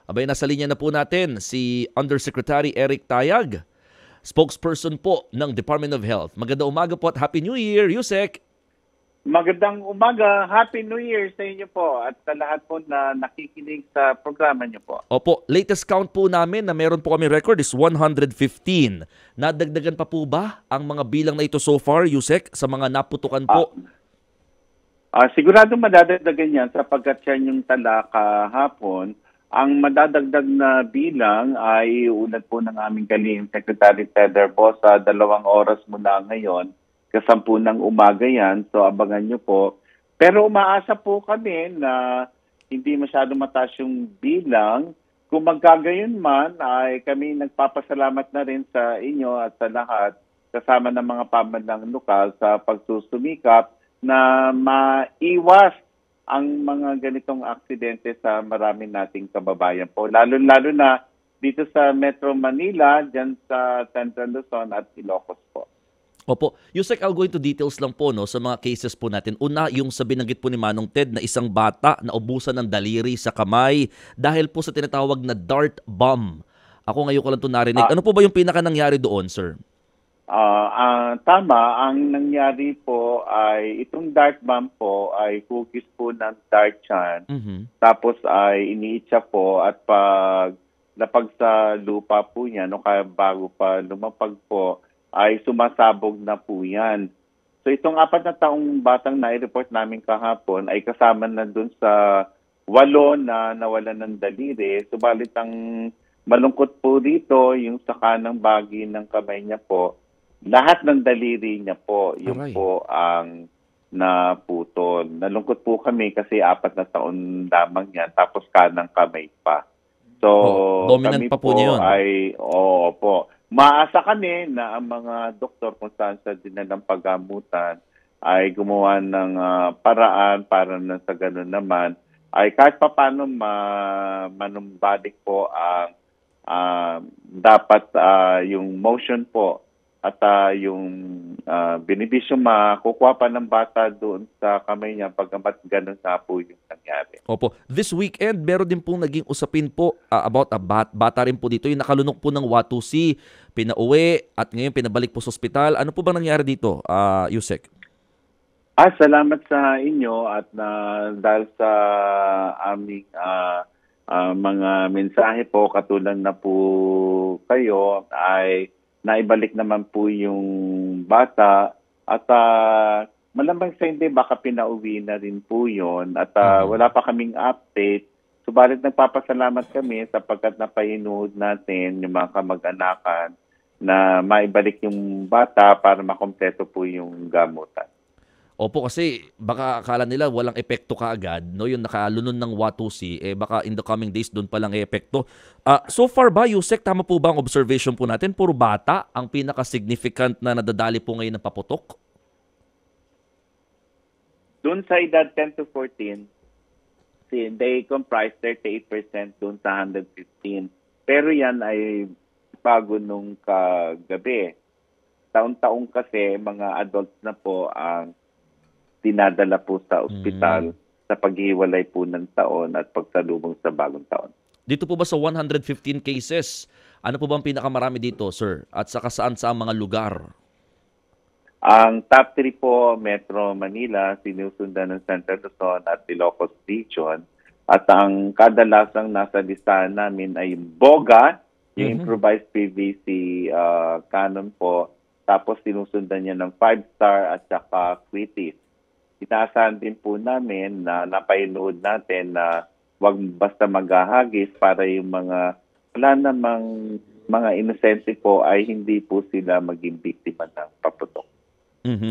Abay, nasa linya na po natin si Undersecretary Eric Tayag, spokesperson po ng Department of Health. Magandang umaga po at Happy New Year, Yusek! Magandang umaga. Happy New Year sa inyo po at sa lahat po na nakikinig sa programa niyo po. Opo, latest count po namin na meron po kami record is 115. Nadagdagan pa po ba ang mga bilang na ito so far, Yusek, sa mga naputukan po? Siguradong madadagdagan yan sapagkat yan yung tala kahapon. Ang madadagdag na bilang ay unad po ng aming galing Secretary Teder po sa 2 oras mula ngayon. Kasampu ng umaga yan, so abangan nyo po. Pero umaasa po kami na hindi masyado mataas yung bilang. Kung magkagayon man, ay kami nagpapasalamat na rin sa inyo at sa lahat, kasama ng mga pamahalang lokal sa pagsusumikap na maiwas ang mga ganitong aksidente sa marami nating kababayan po. Lalo-lalo na dito sa Metro Manila, dyan sa Central Luzon at Ilocos po. Opo. Yusek, I'll go into details lang po no, sa mga cases po natin. Una, yung sa binanggit po ni Manong Ted na isang bata na ubusan ng daliri sa kamay dahil po sa tinatawag na dart bomb. Ako ngayon ko lang ito narinig. Ano po ba yung pinaka nangyari doon, sir? Tama. Ang nangyari po ay itong dart bomb po ay hugis po ng dart chan. Tapos ay iniitsa po at pag lapag sa lupa po niya, no, kaya bago pa lumapag po, ay sumasabog na po yan. So itong 4 na taong batang na-report namin kahapon ay kasama na dun sa 8 na nawalan ng daliri. Subalit ang malungkot po dito, yung sa kanang bahagi ng kamay niya po, lahat ng daliri niya po, yung po ang naputol. Nalungkot po kami kasi 4 na taon lamang yan, tapos kanang kamay pa. So dominant kami pa po niya yun. Po. Maasa kami na ang mga doktor kung saan sa dinalang paggamutan ay gumawa ng paraan para na sa ganun naman ay kahit pa paano manumbalik po ang dapat yung motion po at yung benepisyo makukuha pa ng bata doon sa kamay niya pagkamat ganun sa po yung nangyari. Opo. This weekend, meron din pong naging usapin po about a bata rin po dito. Yung nakalunok po ng Watusi, pinauwi at ngayon pinabalik po sa ospital. Ano po bang nangyari dito, Yusek? Salamat sa inyo at dahil sa aming mga mensahe po, katulad na po kayo, ay naibalik naman po yung bata at malambang sa hindi baka pinauwi na rin po yun at wala pa kaming update. Subalit nagpapasalamat kami sapagkat napahinood natin yung mga kamag-anakan na maibalik yung bata para makompleto po yung gamutan. Opo, kasi baka akala nila walang epekto kaagad, no? Yung nakalunon ng Watusi, baka in the coming days doon pa lang epekto. So far ba, Yusek, tama po ba ang observation po natin? Puro bata ang pinaka-significant na nadadali po ngayon ng paputok? Doon sa edad 10 to 14, they comprise 38% doon sa 115. Pero yan ay bago nung kagabi. Taon-taong kasi mga adults na po ang dinadala po sa ospital sa paghiwalay po ng taon at pagsalubong sa bagong taon. Dito po ba sa 115 cases, ano po bang pinakamarami dito, sir? At saka saan sa mga lugar? Ang top 3 po, Metro Manila, sinusundan ng Central Luzon at Ilocos Region. At ang kadalasang nasa listahan namin ay Boga, yung improvised PVC cannon po. Tapos sinusundan niya ng 5-star at saka Quitis. Inaasahan din po namin na napahinood natin na wag basta maghahagis para yung mga wala namang mga inosente po ay hindi po sila maging biktima ng paputok.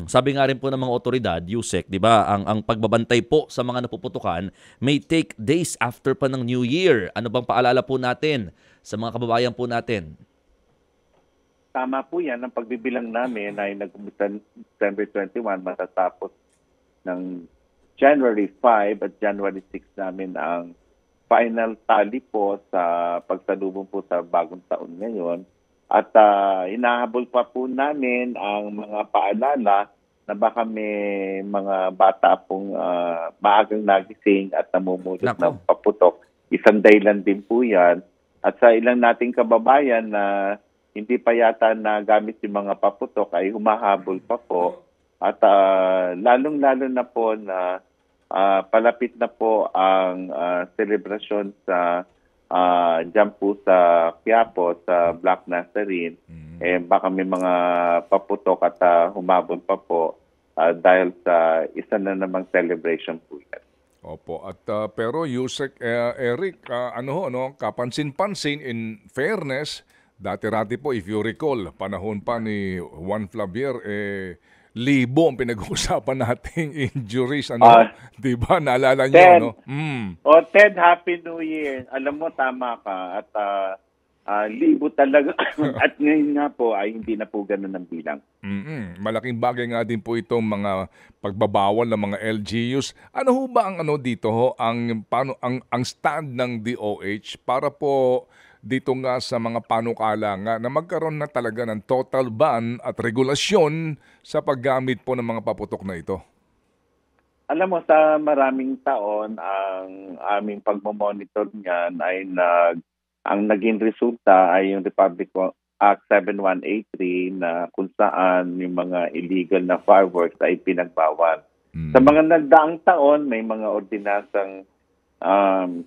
Sabi nga rin po ng mga otoridad, Yusek, di ba, ang pagbabantay po sa mga napuputukan may take days after pa ng New Year. Ano bang paalala po natin sa mga kababayan po natin? Tama po yan. Ang pagbibilang namin ay nag-umpisa December 21, matatapos ng January 5 at January 6 namin ang final tally po sa pagsalubong po sa bagong taon ngayon. At hinahabol pa po namin ang mga paalala na baka may mga bata pong maagang nagising at namumulot ng paputok isang dahilan din po yan. At sa ilang nating kababayan na hindi pa yata nagamit yung mga paputok ay humahabol pa po. At lalong-lalo na po na palapit na po ang selebrasyon sa dyan po sa Quiapo, sa Black Nazarene. Baka may mga paputok at humabol pa po dahil sa isa na namang celebration po yan. Opo. At pero Yusek Eric, kapansin-pansin in fairness, dati-rati po if you recall, panahon pa ni Juan Flavier, libo ang pinag-uusapan nating injuries. Di ba? Naalala niyo, Ted, no? Ted, Happy New Year. Alam mo, tama ka. At libo talaga. At ngayon nga po ay hindi na po ganun ang bilang. Malaking bagay nga din po itong mga pagbabawal ng mga LGUs. Ano ho ba ang dito ho ang stand ng DOH para po dito nga sa mga panukala nga na magkaroon na talaga ng total ban at regulasyon sa paggamit po ng mga paputok na ito? Alam mo, sa maraming taon ang aming pagmamonitor niyan ay ang naging resulta ay yung Republic Act 7183 na kung saan yung mga illegal na fireworks ay pinagbawal. Sa mga nagdaang taon, may mga ordinansang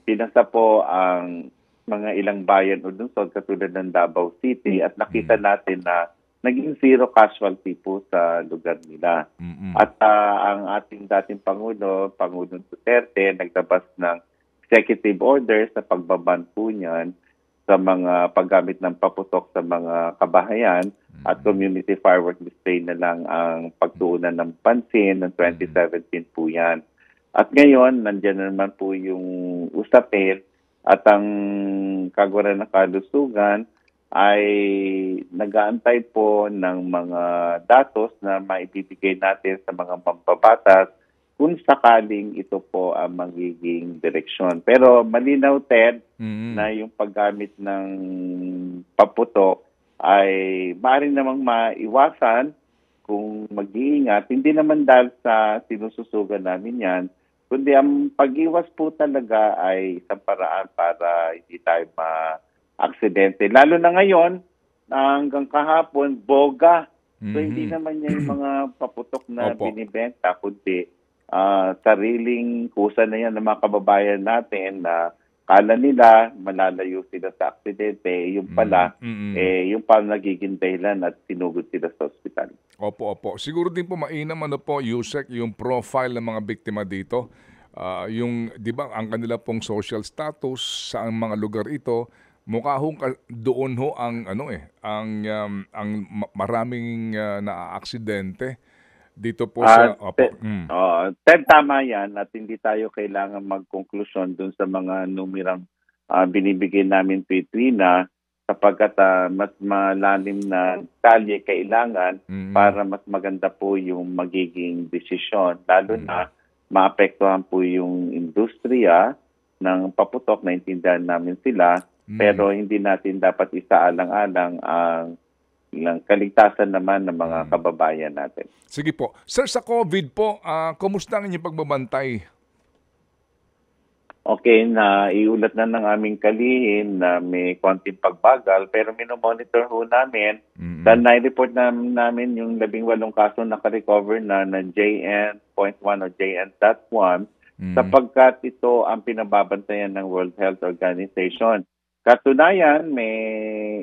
pinasa po ang mga ilang bayan o lungsod katulad ng Davao City at nakita natin na naging zero casualty po sa lugar nila. At ang ating dating Pangulong Duterte, naglabas ng executive order sa pagbaban po niyan sa mga paggamit ng paputok sa mga kabahayan at community firework display na lang ang pagtuunan ng pansin ng 2017 po yan. At ngayon, nandiyan na naman po yung usapin at ang Kagawad ng Kalusugan ay nag-aantay po ng mga datos na maibibigay natin sa mga mambabatas kung sakaling ito po ang magiging direksyon. Pero malinaw, Ted, na yung paggamit ng paputok ay maaaring namang maiwasan kung mag-iingat. Hindi naman dahil sa sinususugan namin yan, kundi ang pag-iwas po talaga ay isang paraan para hindi tayo ma-aksidente. Lalo na ngayon, hanggang kahapon, boga. So hindi naman niya yung mga paputok na binibenta, kundi sariling kusa na yan ng mga kababayan natin na kala nila malalayo sila sa aksidente, yung pala, yung pala nagiging dahilan at sinugod sila sa ospital. Opo. Siguro din po mainam Yusek, yung profile ng mga biktima dito. Yung, di ba, ang kanila pong social status sa mga lugar ito, mukha doon ho ang maraming naaaksidente. Dito po sa... Ted, tama yan at hindi tayo kailangan magkonklusyon dun sa mga numerang binibigay namin tuwina sapagkat mas malalim na kalye kailangan para mas maganda po yung magiging desisyon. Lalo na maapektuhan po yung industriya ng paputok, naintindihan namin sila, pero hindi natin dapat isaalang-alang ang kaligtasan naman ng mga kababayan natin. Sige po. Sir, sa COVID po, kumusta ang inyong pagbabantay? Okay, iulat na ng aming kalihim na may konting pagbagal pero minomonitor ho namin. Dahil na-report namin yung 18 kaso naka-recover na ng JN.1 o JN.1 sapagkat ito ang pinababantayan ng World Health Organization. Katunayan, may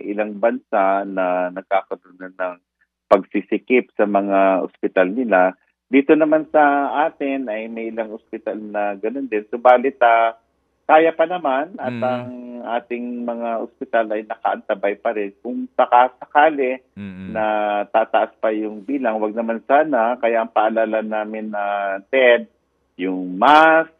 ilang bansa na nagkakaroon ng pagsisikip sa mga ospital nila. Dito naman sa atin ay may ilang ospital na ganoon din. Subalit, kaya pa naman at ang ating mga ospital ay nakaantabay pa rin. Kung sakasakali na tataas pa yung bilang, wag naman sana. Kaya ang paalala namin na Ted, yung mask,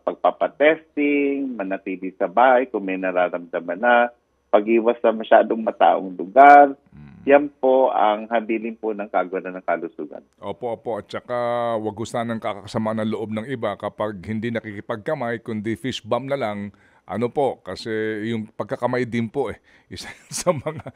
pagpapatesting, manatili sa bahay kung may nararamdaman na, pag-iwas sa masyadong mataong lugar, yan po ang habilin po ng Kagawad ng Kalusugan. Opo. At saka wag sanang kakasama ng loob ng iba kapag hindi nakikipagkamay, kundi fish bomb na lang ano po, kasi yung pagkakamay din po isa sa mga,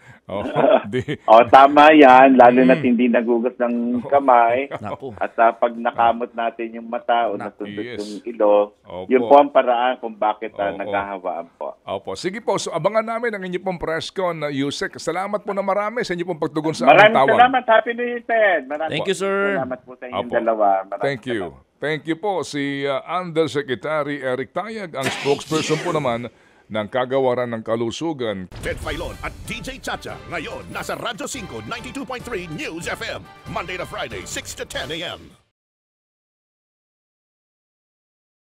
tama yan, lalo na hindi nagugas ng kamay. Naku. At pag nakamot natin yung mata o natundot yes. yung ilong, Opo. yun po ang paraan kung bakit Oo. nagkahawaan po. Opo. Sige po, so abangan namin ang inyo pong press con, Yusek. Salamat po na marami sa inyo pong pagtugon sa aming Maraming tawag. salamat. Happy New Year, Ted. Thank you, sir. Salamat po sa inyong Opo. dalawa. Maraming Thank you. salamat. Thank you po si Undersecretary Eric Tayag, ang spokesperson po naman ng Kagawaran ng Kalusugan. Ted Filon at DJ Chacha. Ngayon, nasa Radyo 5, 92.3 News FM. Monday to Friday, 6 to 10 a.m.